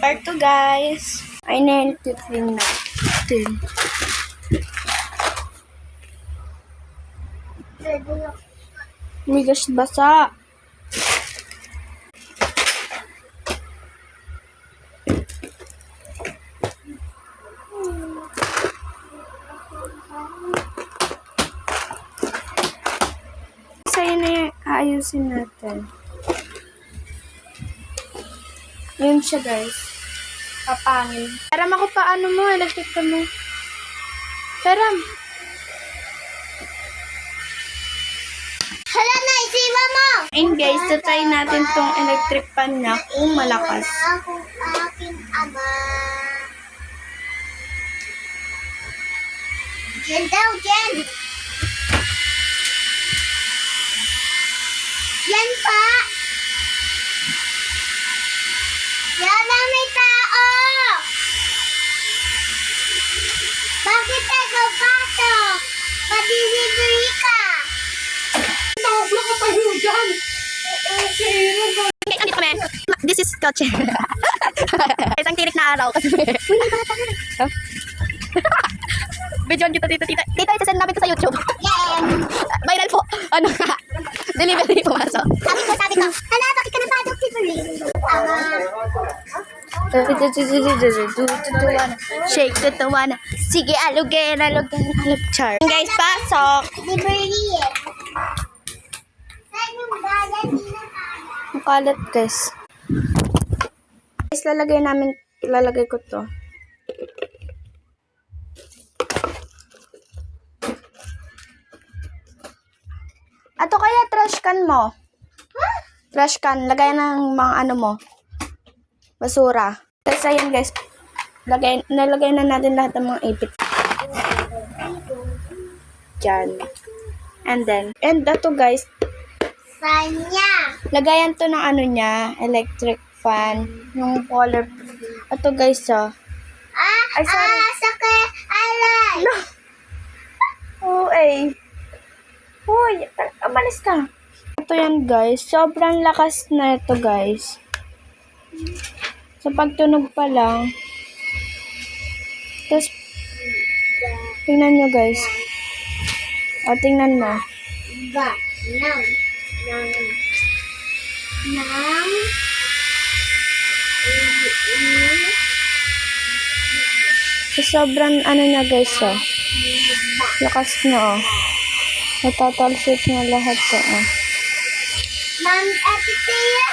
Part 2 guys. Ay na-helpin natin. Migas basa. Sa'yo na yung ayusin natin. Yun siya guys. Papangin. Peram ako pa ano mo, electric ka mo. Peram. Hala na, isiwa mo! Ayun guys, try natin tong electric pan niya kung malakas. Ako aking ama. Jen daw, Jen! Jen pa! Yan na may tao! Bakit ikaw pasok? Madilibre ka! Tawag lang ka pa yun dyan! Okay, andito kami. This is Kotse. Isang tirik na araw. Videoan kita dito, tita. Tita, isasend namin ko sa YouTube. Yeah! Viral po. Ano nga? Delivery pumasok. Sabi ko. Hala, bakit ka napasok si Tuloy? Shake to the one. Sige, alugin. Char. Guys, pasok. Library eh. Saan yung bayan nila tayo? Makalat, guys. Guys, ilalagay ko to. Ato kaya trash can mo? Huh? Trash can, lagay ng mga ano mo. Basura. Tapos ayun guys, nalagay na natin lahat ng mga ipit. Diyan. And ito guys, Sanya. lagayan to ng ano niya, electric fan, yung color. Ito guys, oh. Ay, sorry. Sakay, alay. No. Oh, eh. Uy, amalis ka. Ito yan guys, sobrang lakas na ito guys. Sa pagtunog pa lang. Tapos, tingnan nyo guys. O, tingnan mo. Ba, nang. So, sobrang ano niya guys, oh. Lakas na, oh. Natatalsik na lahat, oh. Ma'am, ate Tia.